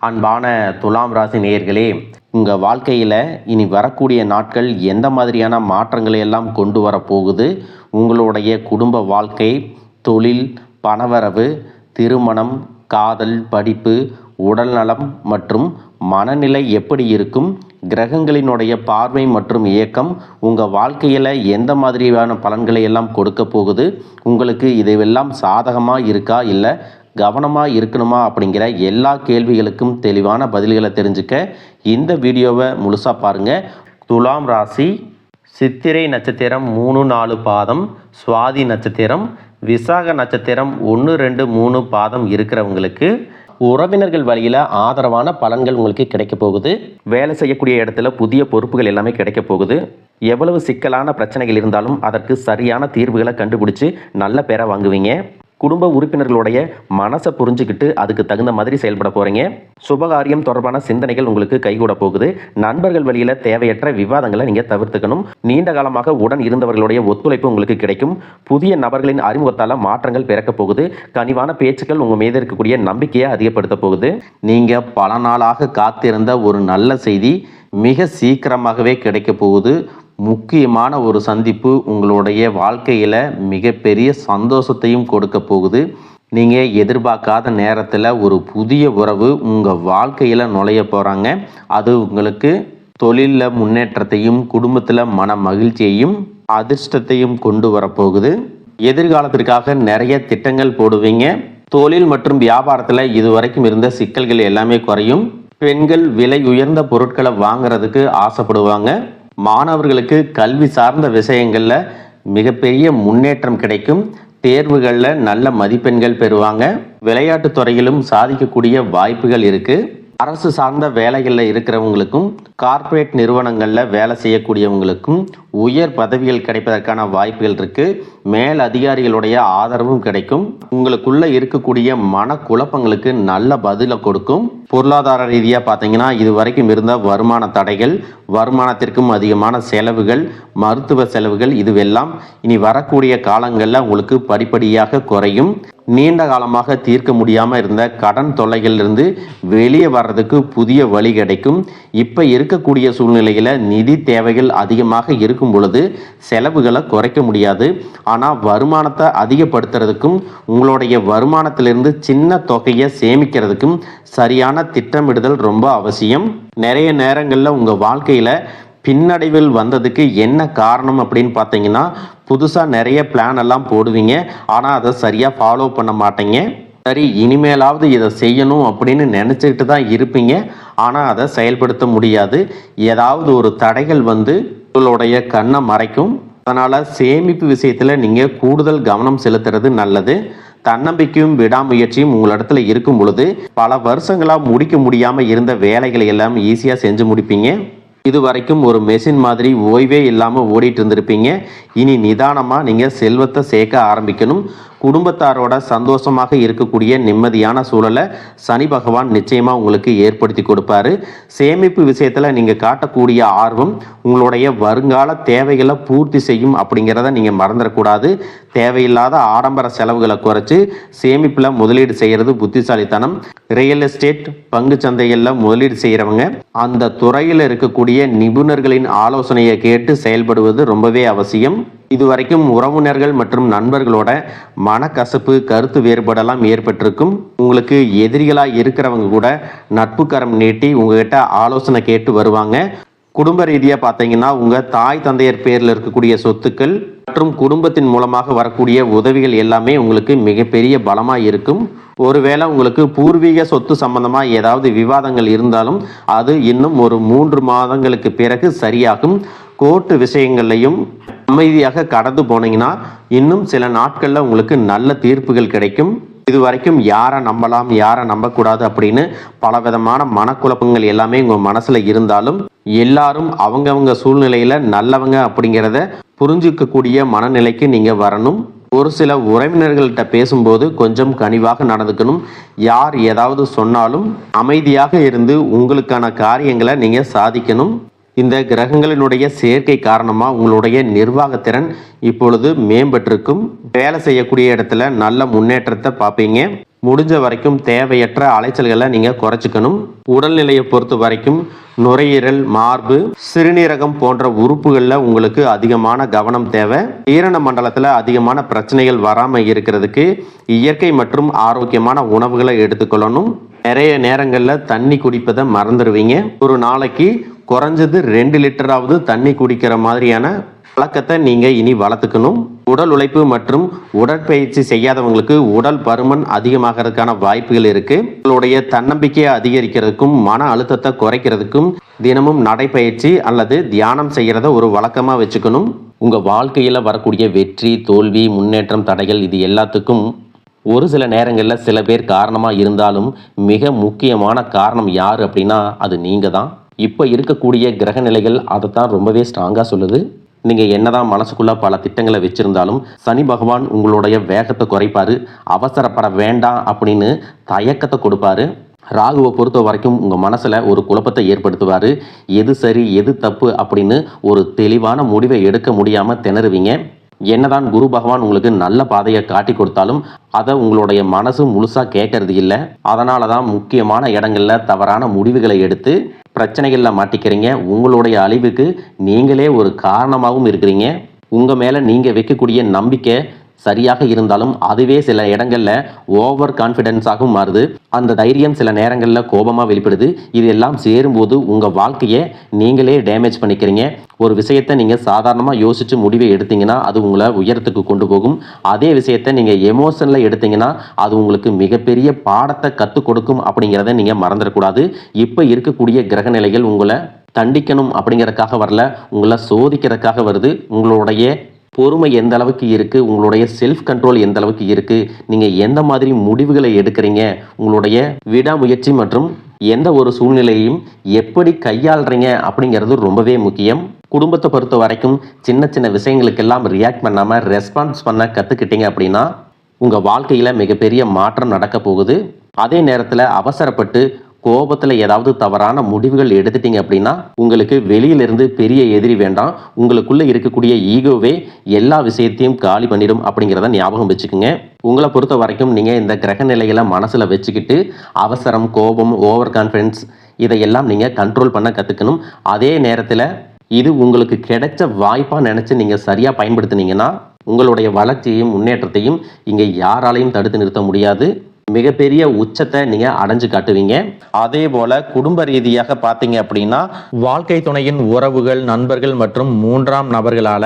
அன்பான துலாம் ராசி நேயர்களே, உங்கள் வாழ்க்கையில் இனி வரக்கூடிய நாட்கள் எந்த மாதிரியான மாற்றங்களை எல்லாம் கொண்டு வரப்போகுது, உங்களுடைய குடும்ப வாழ்க்கை, தொழில், பணவரவு, திருமணம், காதல், படிப்பு, உடல்நலம் மற்றும் மனநிலை எப்படி இருக்கும், கிரகங்களினுடைய பார்வை மற்றும் இயக்கம் உங்கள் வாழ்க்கையில் எந்த மாதிரியான பலன்களை எல்லாம் கொடுக்க போகுது, உங்களுக்கு இதையெல்லாம் சாதகமாக இருக்கா இல்லை கவனமாக இருக்கணுமா அப்படிங்கிற எல்லா கேள்விகளுக்கும் தெளிவான பதில்களை தெரிஞ்சுக்க இந்த வீடியோவை முழுசாக பாருங்கள். துலாம் ராசி சித்திரை நட்சத்திரம் 3-4 பாதம், சுவாதி நட்சத்திரம், விசாக நட்சத்திரம் 1-2-3 பாதம் இருக்கிறவங்களுக்கு உறவினர்கள் வழியில் ஆதரவான பலன்கள் உங்களுக்கு கிடைக்க போகுது. வேலை செய்யக்கூடிய இடத்துல புதிய பொறுப்புகள் எல்லாமே கிடைக்க போகுது. எவ்வளவு சிக்கலான பிரச்சனைகள் இருந்தாலும் அதற்கு சரியான தீர்வுகளை கண்டுபிடிச்சு நல்ல பேரை வாங்குவீங்க. குடும்ப உறுப்பினர்களுடைய மனசை புரிஞ்சுக்கிட்டு அதுக்கு தகுந்த மாதிரி செயல்பட போகிறீங்க. சுபகாரியம் தொடர்பான சிந்தனைகள் உங்களுக்கு கைகூட போகுது. நண்பர்கள் வழியில் தேவையற்ற விவாதங்களை நீங்கள் தவிர்த்துக்கணும். நீண்ட காலமாக உடன் இருந்தவர்களுடைய ஒத்துழைப்பு உங்களுக்கு கிடைக்கும். புதிய நபர்களின் அறிமுகத்தால் மாற்றங்கள் பிறக்க போகுது. கனிவான பேச்சுக்கள் உங்கள் மீது இருக்கக்கூடிய நம்பிக்கையை அதிகப்படுத்த போகுது. நீங்கள் பல நாளாக காத்திருந்த ஒரு நல்ல செய்தி மிக சீக்கிரமாகவே கிடைக்க போகுது. முக்கியமான ஒரு சந்திப்பு உங்களுடைய வாழ்க்கையில் மிகப்பெரிய சந்தோஷத்தையும் கொடுக்க போகுது. நீங்கள் எதிர்பார்க்காத நேரத்தில் ஒரு புதிய உறவு உங்கள் வாழ்க்கையில் நுழைய போகிறாங்க. அது உங்களுக்கு தொழிலில் முன்னேற்றத்தையும் குடும்பத்தில் மன மகிழ்ச்சியையும் அதிர்ஷ்டத்தையும் கொண்டு வரப்போகுது. எதிர்காலத்திற்காக நிறைய திட்டங்கள் போடுவீங்க. தொழில் மற்றும் வியாபாரத்தில் இதுவரைக்கும் இருந்த சிக்கல்கள் எல்லாமே குறையும். பெண்கள் விலை உயர்ந்த பொருட்களை வாங்குறதுக்கு ஆசைப்படுவாங்க. மாணவர்களுக்கு கல்வி சார்ந்த விஷயங்களில் மிகப்பெரிய முன்னேற்றம் கிடைக்கும். தேர்வுகளில் நல்ல மதிப்பெண்கள் பெறுவாங்க. விளையாட்டுத் துறையிலும் சாதிக்கக்கூடிய வாய்ப்புகள் இருக்குது. அரசு சார்ந்த வேலைகளில் இருக்கிறவங்களுக்கும் கார்ப்பரேட் நிறுவனங்களில் வேலை செய்யக்கூடியவங்களுக்கும் உயர் பதவிகள் கிடைப்பதற்கான வாய்ப்புகள் இருக்குது. மேல் அதிகாரிகளுடைய ஆதரவும் கிடைக்கும். உங்களுக்குள்ளே இருக்கக்கூடிய மனக்குழப்பங்களுக்கு நல்ல பதிலை கொடுக்கும். பொருளாதார ரீதியாக பார்த்தீங்கன்னா இது வரைக்கும் இருந்த வருமான தடைகள், வருமானத்திற்கும் அதிகமான செலவுகள், மருத்துவ செலவுகள் இதுவெல்லாம் இனி வரக்கூடிய காலங்களில் உங்களுக்கு படிப்படியாக குறையும். நீண்ட காலமாக தீர்க்க முடியாமல் இருந்த கடன் தொல்லைகளிலிருந்து வெளியே வர்றதுக்கு புதிய வழி கிடைக்கும். இப்போ இருக்கக்கூடிய சூழ்நிலையில் நிதி தேவைகள் அதிகமாக இருக்கும் பொழுது செலவுகளை குறைக்க முடியாது. ஆனால் வருமானத்தை அதிகப்படுத்துறதுக்கும் உங்களுடைய வருமானத்திலிருந்து சின்ன தொகையை சேமிக்கிறதுக்கும் சரியான திட்டமிடுதல் ரொம்ப அவசியம். நிறைய நேரங்களில் உங்கள் வாழ்க்கையில் பின்னடைவில் வந்ததுக்கு என்ன காரணம் அப்படின்னு பார்த்தீங்கன்னா, புதுசாக நிறைய பிளான் எல்லாம் போடுவீங்க. ஆனால் அதை சரியாக ஃபாலோ பண்ண மாட்டீங்க. சரி இனிமேலாவது இதை செய்யணும் அப்படின்னு நினச்சிக்கிட்டு தான் இருப்பீங்க. ஆனால் அதை செயல்படுத்த முடியாது. ஏதாவது ஒரு தடைகள் வந்து உங்களுடைய கண்ணை மறைக்கும். அதனால் சேமிப்பு விஷயத்தில் நீங்கள் கூடுதல் கவனம் செலுத்துறது நல்லது. தன்னம்பிக்கையும் விடாமுயற்சியும் உங்களிடத்துல இருக்கும் பொழுது பல வருஷங்களாக முடிக்க முடியாமல் இருந்த வேலைகளை எல்லாம் ஈஸியாக செஞ்சு முடிப்பீங்க. இது வரைக்கும் ஒரு மெஷின் மாதிரி ஓய்வே இல்லாமல் ஓடிட்டு இருந்திருப்பீங்க. இனி நிதானமாக நீங்கள் செல்வத்தை சேர்க்க ஆரம்பிக்கணும். குடும்பத்தாரோட சந்தோஷமாக இருக்கக்கூடிய நிம்மதியான சூழலை சனி பகவான் நிச்சயமாக உங்களுக்கு ஏற்படுத்தி கொடுப்பாரு. சேமிப்பு விஷயத்தில் நீங்கள் காட்டக்கூடிய ஆர்வம் உங்களுடைய வருங்கால தேவைகளை பூர்த்தி செய்யும் அப்படிங்கிறத நீங்கள் மறந்துடக்கூடாது. தேவையில்லாத ஆடம்பர செலவுகளை குறைச்சி சேமிப்பில் முதலீடு செய்கிறது புத்திசாலித்தனம். ரியல் எஸ்டேட், பங்கு சந்தைகளில் முதலீடு செய்கிறவங்க அந்த துறையில் இருக்கக்கூடிய நிபுணர்களின் ஆலோசனையை கேட்டு செயல்படுவது ரொம்பவே அவசியம். இதுவரைக்கும் உறவினர்கள் மற்றும் நண்பர்களோட மனக்கசப்பு, கருத்து வேறுபாடெல்லாம் ஏற்பட்டிருக்கும். உங்களுக்கு எதிரிகளாக இருக்கிறவங்க கூட நட்புக்கரம் நீட்டி உங்ககிட்ட ஆலோசனை கேட்டு வருவாங்க. குடும்ப ரீதியாக பார்த்தீங்கன்னா உங்கள் தாய் தந்தையர் பேரில் இருக்கக்கூடிய சொத்துக்கள் மற்றும் குடும்பத்தின் மூலமாக வரக்கூடிய உதவிகள் எல்லாமே உங்களுக்கு மிகப்பெரிய பலமாக இருக்கும். ஒருவேளை உங்களுக்கு பூர்வீக சொத்து சம்பந்தமாக ஏதாவது விவாதங்கள் இருந்தாலும் அது இன்னும் ஒரு 3 மாதங்களுக்கு பிறகு சரியாகும். கோர்ட்டு விஷயங்கள்லையும் அமைதியாக கடந்து போனீங்கன்னா இன்னும் சில நாட்களில் உங்களுக்கு நல்ல தீர்ப்புகள் கிடைக்கும். இது வரைக்கும் யாரை நம்பலாம் யாரை நம்பக்கூடாது அப்படின்னு பலவிதமான மனக்குழப்பங்கள் எல்லாமே உங்கள் மனசில் இருந்தாலும் எல்லாரும் அவங்கவங்க சூழ்நிலையில் நல்லவங்க அப்படிங்கிறத புரிஞ்சிக்கக்கூடிய மனநிலைக்கு நீங்கள் வரணும். ஒரு சில உறவினர்கள்ட்ட பேசும்போது கொஞ்சம் கனிவாக நடந்துக்கணும். யார் ஏதாவது சொன்னாலும் அமைதியாக இருந்து உங்களுக்கான காரியங்களை நீங்கள் சாதிக்கணும். இந்த கிரகங்களினுடைய சேர்க்கை காரணமாக உங்களுடைய நிர்வாகத்திறன் இப்பொழுது மேம்பட்டிருக்கும். வேலை செய்யக்கூடிய இடத்துல நல்ல முன்னேற்றத்தை பார்ப்பீங்க. முடிஞ்ச வரைக்கும் தேவையற்ற அலைச்சல்களை நீங்கள் குறைச்சிக்கணும். உடல்நிலையை பொறுத்த வரைக்கும் நுரையீரல், மார்பு, சிறுநீரகம் போன்ற உறுப்புகளில் உங்களுக்கு அதிகமான கவனம் தேவை. ஜீரண மண்டலத்தில் அதிகமான பிரச்சனைகள் வராமல் இருக்கிறதுக்கு இயற்கை மற்றும் ஆரோக்கியமான உணவுகளை எடுத்துக்கொள்ளணும். நிறைய நேரங்களில் தண்ணி குடிப்பதை மறந்துடுவீங்க. ஒரு நாளைக்கு குறைஞ்சது 2 லிட்டராவது தண்ணி குடிக்கிற மாதிரியான பழக்கத்தை நீங்கள் இனி வளர்த்துக்கணும். உடல் உழைப்பு மற்றும் உடற்பயிற்சி செய்யாதவங்களுக்கு உடல் பருமன் அதிகமாகிறதுக்கான வாய்ப்புகள் இருக்கு. உங்களுடைய தன்னம்பிக்கையை அதிகரிக்கிறதுக்கும் மன அழுத்தத்தை குறைக்கிறதுக்கும் தினமும் நடைப்பயிற்சி அல்லது தியானம் செய்கிறத ஒரு வழக்கமாக வச்சுக்கணும். உங்கள் வாழ்க்கையில் வரக்கூடிய வெற்றி, தோல்வி, முன்னேற்றம், தடைகள் இது எல்லாத்துக்கும் ஒரு சில நேரங்களில் சில பேர் காரணமாக இருந்தாலும் மிக முக்கியமான காரணம் யார் அப்படின்னா அது நீங்கள் தான். இப்போ இருக்கக்கூடிய கிரக நிலைகள் அதை தான் ரொம்பவே ஸ்ட்ராங்காக சொல்லுது. நீங்கள் என்னதான் மனசுக்குள்ளே பல திட்டங்களை வச்சுருந்தாலும் சனி பகவான் உங்களுடைய வேகத்தை குறைப்பார். அவசரப்பட வேண்டாம் அப்படின்னு தயக்கத்தை கொடுப்பாரு. ராகுவை பொறுத்த வரைக்கும் உங்கள் மனசில் ஒரு குழப்பத்தை ஏற்படுத்துவார். எது சரி எது தப்பு அப்படின்னு ஒரு தெளிவான முடிவை எடுக்க முடியாமல் திணறுவீங்க. என்னதான் குரு பகவான் உங்களுக்கு நல்ல பாதையை காட்டி கொடுத்தாலும் அதை உங்களுடைய மனசு முழுசாக கேட்கறது இல்லை. அதனால தான் முக்கியமான இடங்களில் தவறான முடிவுகளை எடுத்து பிரச்சனைகளில் மாட்டிக்கிறீங்க. உங்களுடைய அழிவுக்கு நீங்களே ஒரு காரணமாகவும் இருக்கிறீங்க. உங்கள் மேலே நீங்கள் வைக்கக்கூடிய நம்பிக்கை சரியாக இருந்தாலும் அதுவே சில இடங்களில் ஓவர் கான்ஃபிடென்ஸாகவும் மாறுது. அந்த தைரியம் சில நேரங்களில் கோபமாக வெளிப்படுது. இது எல்லாம் சேரும்போது உங்கள் வாழ்க்கையை நீங்களே டேமேஜ் பண்ணிக்கிறீங்க. ஒரு விஷயத்தை நீங்கள் சாதாரணமாக யோசித்து முடிவை எடுத்தீங்கன்னா அது உங்களை உயரத்துக்கு கொண்டு போகும். அதே விஷயத்தை நீங்கள் எமோஷனில் எடுத்தீங்கன்னா அது உங்களுக்கு மிகப்பெரிய பாடத்தை கற்றுக் கொடுக்கும் அப்படிங்கிறத நீங்கள் மறந்துடக்கூடாது. இப்போ இருக்கக்கூடிய கிரக நிலைகள் உங்களை தண்டிக்கணும் அப்படிங்கிறதுக்காக வரல, உங்களை சோதிக்கிறதுக்காக வருது. உங்களுடைய பொறுமை எந்த அளவுக்கு இருக்குது, உங்களுடைய செல்ஃப் கண்ட்ரோல் எந்த அளவுக்கு இருக்குது, நீங்கள் எந்த மாதிரி முடிவுகளை எடுக்கிறீங்க, உங்களுடைய விடாமுயற்சி மற்றும் எந்த ஒரு சூழ்நிலையையும் எப்படி கையாளுறீங்க அப்படிங்கிறது ரொம்பவே முக்கியம். குடும்பத்தை பொறுத்த வரைக்கும் சின்ன சின்ன விஷயங்களுக்கெல்லாம் ரியாக்ட் பண்ணாமல் ரெஸ்பான்ஸ் பண்ண கற்றுக்கிட்டீங்க அப்படின்னா உங்கள் வாழ்க்கையில் மிகப்பெரிய மாற்றம் நடக்க போகுது. அதே நேரத்தில் அவசரப்பட்டு கோபத்தில் ஏதாவது தவறான முடிவுகள் எடுத்துட்டீங்க அப்படின்னா உங்களுக்கு வெளியிலிருந்து பெரிய எதிரி வேண்டாம். உங்களுக்குள்ளே இருக்கக்கூடிய ஈகோவே எல்லா விஷயத்தையும் காலி பண்ணிடும் அப்படிங்கிறத ஞாபகம் வச்சுக்கோங்க. உங்களை பொறுத்த வரைக்கும் நீங்கள் இந்த கிரக நிலைகளை மனசில் வச்சுக்கிட்டு அவசரம், கோபம், ஓவர் கான்ஃபிடன்ஸ் இதையெல்லாம் நீங்கள் கண்ட்ரோல் பண்ண கற்றுக்கணும். அதே நேரத்தில் இது உங்களுக்கு கிடைச்ச வாய்ப்பாக நினச்சி நீங்கள் சரியாக பயன்படுத்தினீங்கன்னா உங்களுடைய வளர்ச்சியையும் முன்னேற்றத்தையும் இங்கே யாராலையும் தடுத்து நிறுத்த முடியாது. மிகப்பெரிய உச்சத்தை நீங்க அடைஞ்சு காட்டுவீங்க. அதே போல குடும்ப ரீதியாக பார்த்தீங்க அப்படின்னா வாழ்க்கை துணையின் உறவுகள், நண்பர்கள் மற்றும் 3ஆம் நபர்களால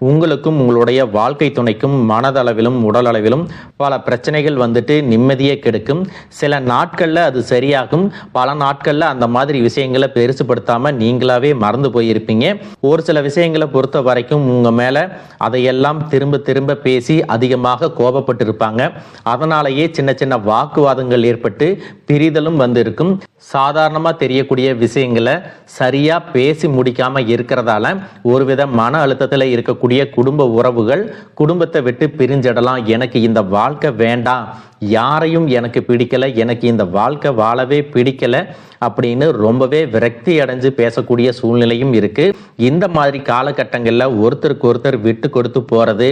உங்களுக்கும் உங்களுடைய வாழ்க்கை துணைக்கும் மனதளவிலும் உடல் அளவிலும் பல பிரச்சனைகள் வந்துட்டு நிம்மதியை கெடுக்கும். சில நாட்கள்ல அது சரியாகும், பல நாட்கள்ல அந்த மாதிரி விஷயங்களை பெருசுப்படுத்தாம நீங்களாவே மறந்து போயிருப்பீங்க. ஒரு சில விஷயங்களை பொறுத்த வரைக்கும் உங்க மேல அதையெல்லாம் திரும்ப திரும்ப பேசி அதிகமாக கோபப்பட்டு இருப்பாங்க. அதனாலேயே சின்ன சின்ன வாக்குவாதங்கள் ஏற்பட்டு பிரிதலும் வந்திருக்கும். சாதாரணமா தெரியக்கூடிய விஷயங்களை சரியா பேசி முடிக்காம இருக்கிறதால ஒருவித மன அழுத்தத்தில் இருக்கக்கூடிய குடும்ப உறவுகள் குடும்பத்தை விட்டு பிரிஞ்சிடலாம். எனக்கு இந்த வாழ்க்கை வேண்டாம், யாரையும் எனக்கு பிடிக்கல, எனக்கு இந்த வாழ்க்கை வாழவே பிடிக்கல அப்படின்னு ரொம்பவே விரக்தி அடைஞ்சு பேசக்கூடிய சூழ்நிலையும் இருக்கு. இந்த மாதிரி காலகட்டங்களில் ஒருத்தருக்கு ஒருத்தர் விட்டு கொடுத்து போறது,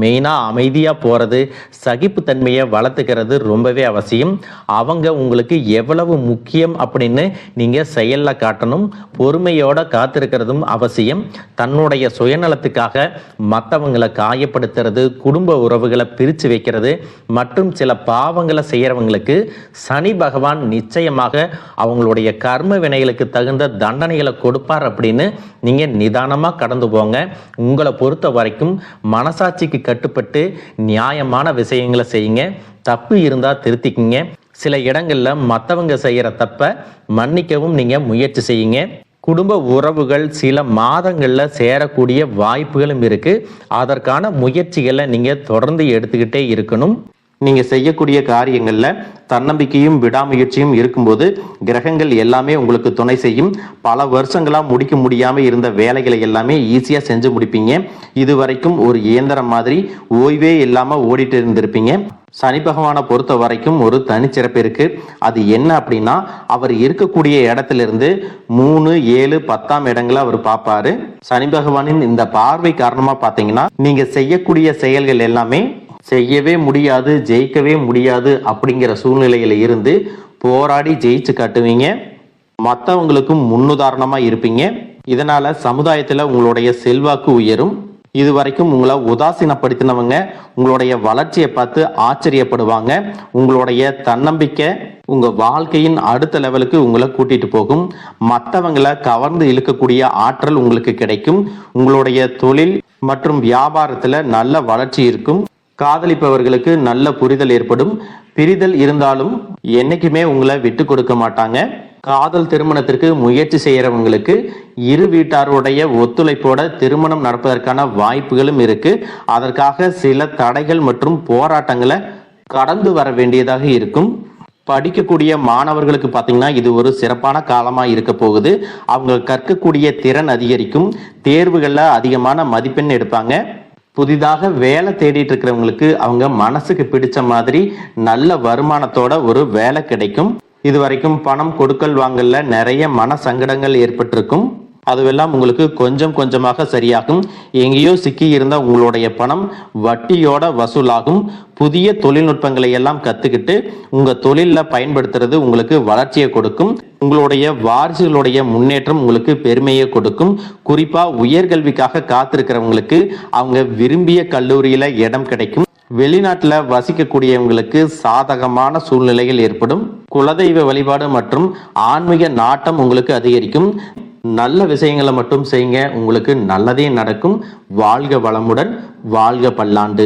மெயினாக அமைதியாக போகிறது, சகிப்புத்தன்மையை வளர்த்துக்கிறது ரொம்பவே அவசியம். அவங்க உங்களுக்கு எவ்வளவு முக்கியம் அப்படின்னு நீங்கள் செயலில் காட்டணும். பொறுமையோட காத்திருக்கிறதும் அவசியம். தன்னுடைய சுயநலத்துக்காக மற்றவங்களை காயப்படுத்துறது, குடும்ப உறவுகளை பிரித்து வைக்கிறது மற்றும் சில பாவங்களை செய்கிறவங்களுக்கு சனி பகவான் நிச்சயமாக அவங்களுடைய கர்ம வினைகளுக்கு தகுந்த தண்டனைகளை கொடுப்பார் அப்படின்னு நீங்கள் நிதானமாக கடந்து போங்க. உங்களை பொறுத்த வரைக்கும் மனசாட்சிக்கு கட்டுப்பட்டு நியாயமான விஷயங்களை செய்யுங்க. தப்பு இருந்தால் திருத்திக்குங்க. சில இடங்களில் மற்றவங்க செய்கிற தப்பை மன்னிக்கவும் நீங்கள் முயற்சி செய்யுங்க. குடும்ப உறவுகள் சில மாதங்களில் சேரக்கூடிய வாய்ப்புகளும் இருக்குது. அதற்கான முயற்சிகளை நீங்கள் தொடர்ந்து எடுத்துக்கிட்டே இருக்கணும். நீங்கள் செய்யக்கூடிய காரியங்களில் தன்னம்பிக்கையும் விடாமுயற்சியும் இருக்கும்போது கிரகங்கள் எல்லாமே உங்களுக்கு துணை செய்யும். பல வருஷங்களாக முடிக்க முடியாமல் இருந்த வேலைகளை எல்லாமே ஈஸியாக செஞ்சு முடிப்பீங்க. இது வரைக்கும் ஒரு இயந்திரம் மாதிரி ஓய்வே இல்லாமல் ஓடிட்டு இருந்திருப்பீங்க. சனி பகவானை பொறுத்த வரைக்கும் ஒரு தனிச்சிறப்பு இருக்கு. அது என்ன அப்படின்னா அவர் இருக்கக்கூடிய இடத்திலிருந்து 3, 7, 10ஆம் இடங்களை அவர் பார்ப்பாரு. சனி பகவானின் இந்த பார்வை காரணமாக பார்த்தீங்கன்னா நீங்க செய்யக்கூடிய செயல்கள் எல்லாமே செய்யவே முடியாது, ஜெயிக்கவே முடியாது அப்படிங்கிற சூழ்நிலையில இருந்து போராடி ஜெயிச்சு காட்டுவீங்க. மற்றவங்களுக்கும் முன்னுதாரணமாக இருப்பீங்க. இதனால சமுதாயத்தில் உங்களுடைய செல்வாக்கு உயரும். இதுவரைக்கும் உங்களை உதாசீனப்படுத்தினவங்க உங்களுடைய வளர்ச்சியை பார்த்து ஆச்சரியப்படுவாங்க. உங்களுடைய தன்னம்பிக்கை உங்க வாழ்க்கையின் அடுத்த லெவலுக்கு உங்களை கூட்டிட்டு போகும். மற்றவங்களை கவர்ந்து இழுக்கக்கூடிய ஆற்றல் உங்களுக்கு கிடைக்கும். உங்களுடைய தொழில் மற்றும் வியாபாரத்துல நல்ல வளர்ச்சி இருக்கும். காதலிப்பவர்களுக்கு நல்ல புரிதல் ஏற்படும். பிரிதல் இருந்தாலும் என்னைக்குமே உங்களை விட்டு கொடுக்க மாட்டாங்க. காதல் திருமணத்திற்கு முயற்சி செய்யறவங்களுக்கு இரு வீட்டாருடைய ஒத்துழைப்போட திருமணம் நடப்பதற்கான வாய்ப்புகளும் இருக்கு. அதற்காக சில தடைகள் மற்றும் போராட்டங்களை கடந்து வர வேண்டியதாக இருக்கும். படிக்கக்கூடிய மாணவர்களுக்கு பார்த்தீங்கன்னா இது ஒரு சிறப்பான காலமாக இருக்க போகுது. அவங்க கற்கக்கூடிய திறன் அதிகரிக்கும். தேர்வுகளில் அதிகமான மதிப்பெண் எடுப்பாங்க. புதிதாக வேலை தேடிட்டு இருக்கிறவங்களுக்கு அவங்க மனசுக்கு பிடிச்ச மாதிரி நல்ல வருமானத்தோட ஒரு வேலை கிடைக்கும். இதுவரைக்கும் பணம் கொடுக்கல் வாங்கல நிறைய மன சங்கடங்கள் ஏற்பட்டிருக்கும். அதுவெல்லாம் உங்களுக்கு கொஞ்சம் கொஞ்சமாக சரியாகும். எங்கேயோ சிக்கி இருந்த உங்களுடைய பணம் வட்டியோட வசூலாகும். புதிய தொழில்நுட்பங்களை எல்லாம் கத்துக்கிட்டு உங்க தொழில பயன்படுத்துறது உங்களுக்கு வளர்ச்சியை கொடுக்கும். உங்களுடைய வாரிசுகளுடைய முன்னேற்றம் உங்களுக்கு பெருமையை கொடுக்கும். குறிப்பா உயர்கல்விக்காக காத்திருக்கிறவங்களுக்கு அவங்க விரும்பிய கல்லூரியில இடம் கிடைக்கும். வெளிநாட்டுல வசிக்கக்கூடியவங்களுக்கு சாதகமான சூழ்நிலைகள் ஏற்படும். குலதெய்வ வழிபாடு மற்றும் ஆன்மீக நாட்டம் உங்களுக்கு அதிகரிக்கும். நல்ல விஷயங்களை மட்டும் செய்யுங்க, உங்களுக்கு நல்லதே நடக்கும். வாழ்க வளமுடன், வாழ்க பல்லாண்டு.